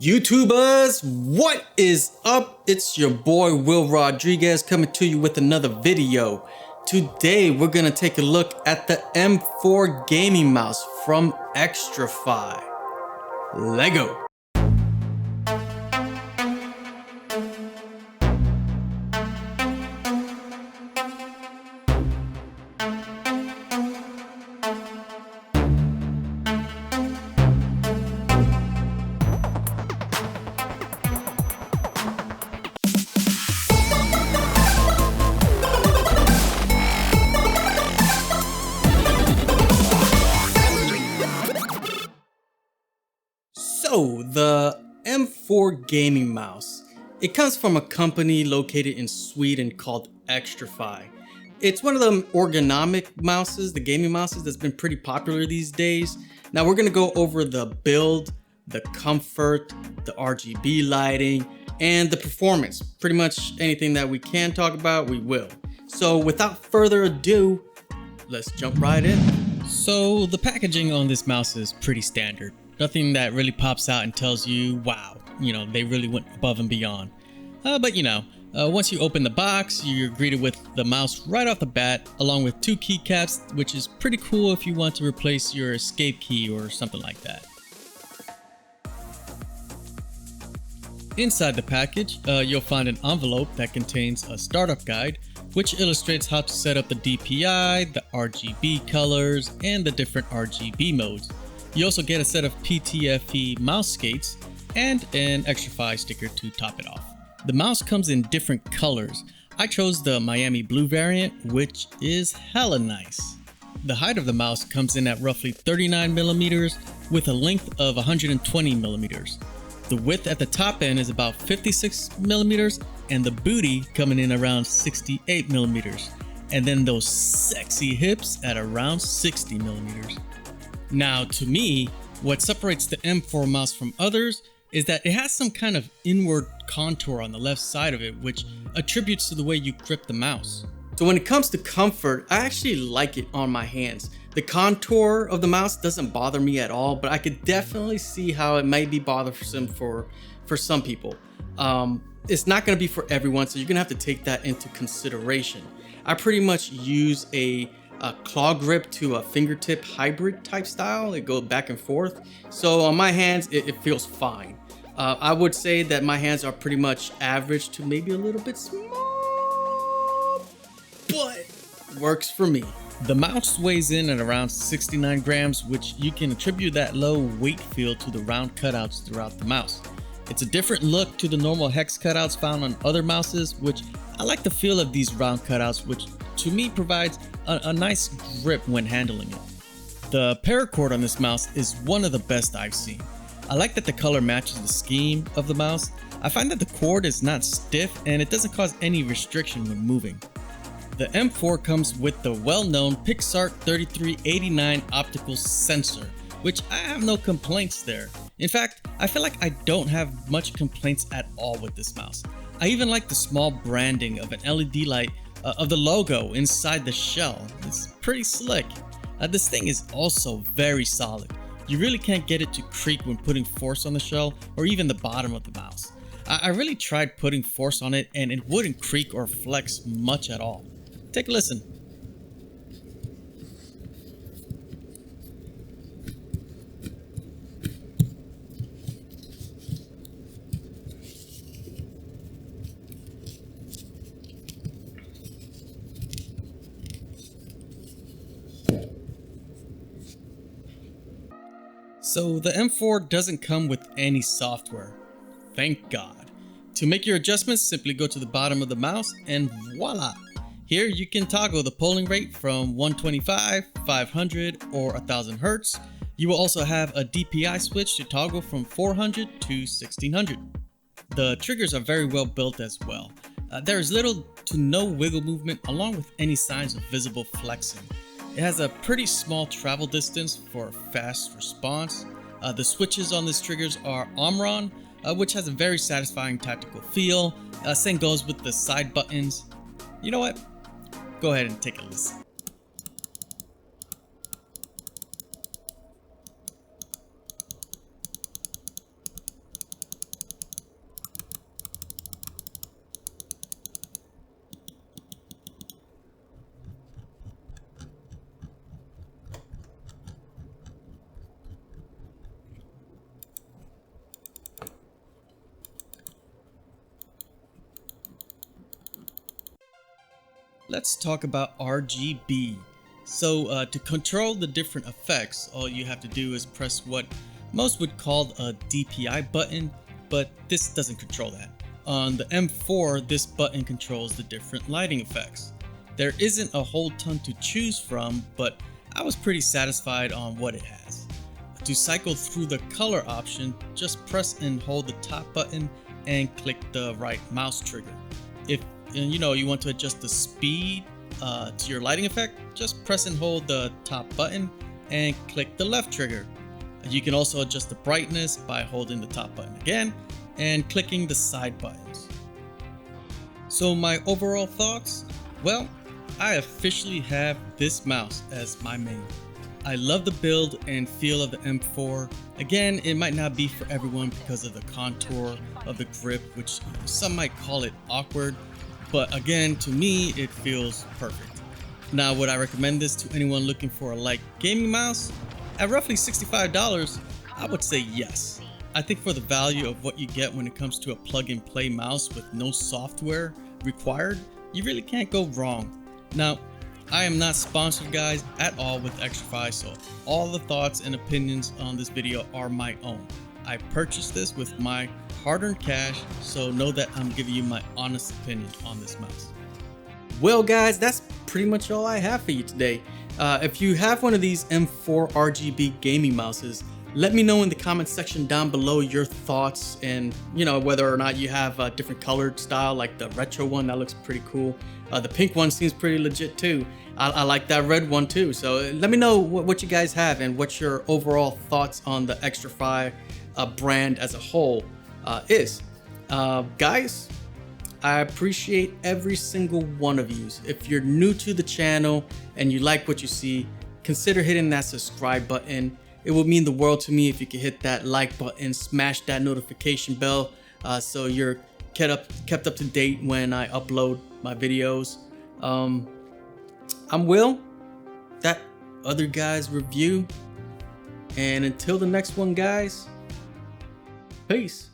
YouTubers, what is up? It's your boy Will Rodriguez coming to you with another video. Today we're gonna take a look at the M4 gaming mouse from XTRFY. Lego. So the M4 gaming mouse, it comes from a company located in Sweden called XTRFY. It's one of the ergonomic mouses, the gaming mouses that's been pretty popular these days. Now we're gonna go over the build, the comfort, the RGB lighting, and the performance. Pretty much anything that we can talk about, we will. So without further ado, let's jump right in. So the packaging on this mouse is pretty standard. Nothing that really pops out and tells you, wow, they really went above and beyond. But once you open the box, you're greeted with the mouse right off the bat, along with two keycaps, which is pretty cool if you want to replace your escape key or something like that. Inside the package, you'll find an envelope that contains a startup guide, which illustrates how to set up the DPI, the RGB colors, and the different RGB modes. You also get a set of PTFE mouse skates and an XTRFY sticker to top it off. The mouse comes in different colors. I chose the Miami blue variant, which is hella nice. The height of the mouse comes in at roughly 39 millimeters with a length of 120 millimeters. The width at the top end is about 56 millimeters and the booty coming in around 68 millimeters. And then those sexy hips at around 60 millimeters. Now, to me, what separates the M4 mouse from others is that it has some kind of inward contour on the left side of it, which attributes to the way you grip the mouse. So when it comes to comfort, I actually like it on my hands. The contour of the mouse doesn't bother me at all, but I could definitely see how it might be bothersome for some people. It's not gonna be for everyone, so you're gonna have to take that into consideration. I pretty much use a claw grip to a fingertip hybrid type style. It goes back and forth. So on my hands, it feels fine. I would say that my hands are pretty much average to maybe a little bit small, but works for me. The mouse weighs in at around 69 grams, which you can attribute that low weight feel to the round cutouts throughout the mouse. It's a different look to the normal hex cutouts found on other mouses, which I like the feel of these round cutouts, which to me provides a nice grip when handling it. The paracord on this mouse is one of the best I've seen. I like that the color matches the scheme of the mouse. I find that the cord is not stiff and it doesn't cause any restriction when moving. The M4 comes with the well-known Pixart 3389 optical sensor, which I have no complaints there. In fact, I feel like I don't have much complaints at all with this mouse. I even like the small branding of an LED light of the logo inside the shell. It's pretty slick. This thing is also very solid. You really can't get it to creak when putting force on the shell or even the bottom of the mouse. I really tried putting force on it and it wouldn't creak or flex much at all. Take a listen. So the M4 doesn't come with any software, thank God. To make your adjustments, simply go to the bottom of the mouse and voila! Here you can toggle the polling rate from 125, 500, or 1000 Hertz. You will also have a DPI switch to toggle from 400 to 1600. The triggers are very well built as well. There is little to no wiggle movement along with any signs of visible flexing. It has a pretty small travel distance for fast response. The switches on these triggers are Omron, which has a very satisfying tactical feel. Same goes with the side buttons. You know what? Go ahead and take a listen. let's talk about RGB. So to control the different effects, all you have to do is press what most would call a DPI button, but this doesn't control that. On the M4, this button controls the different lighting effects. There isn't a whole ton to choose from, but I was pretty satisfied on what it has. To cycle through the color option, just press and hold the top button and click the right mouse trigger. If you want to adjust the speed to your lighting effect, just press and hold the top button and click the left trigger. You can also adjust the brightness by holding the top button again and clicking the side buttons. So my overall thoughts? Well, I officially have this mouse as my main. I love the build and feel of the M4. Again, it might not be for everyone because of the contour of the grip, which some might call it awkward, but again, to me, it feels perfect. Now, would I recommend this to anyone looking for a light gaming mouse? At roughly $65, I would say yes. I think for the value of what you get when it comes to a plug-and-play mouse with no software required, you really can't go wrong. Now, I am not sponsored, guys, at all with XTRFY, so all the thoughts and opinions on this video are my own. I purchased this with my hard-earned cash, so know that I'm giving you my honest opinion on this mouse. Well, guys, that's pretty much all I have for you today. If you have one of these M4 RGB gaming mouses, let me know in the comment section down below your thoughts and whether or not you have a different colored style like the retro one. That looks pretty cool. The pink one seems pretty legit too. I like that red one too. So let me know what you guys have and what your overall thoughts on the XTRFY brand as a whole is. Guys, I appreciate every single one of you. If you're new to the channel and you like what you see, consider hitting that subscribe button. It would mean the world to me if you could hit that like button, smash that notification bell so you're kept up to date when I upload my videos. I'm Will, that other guy's review, and until the next one, guys, peace.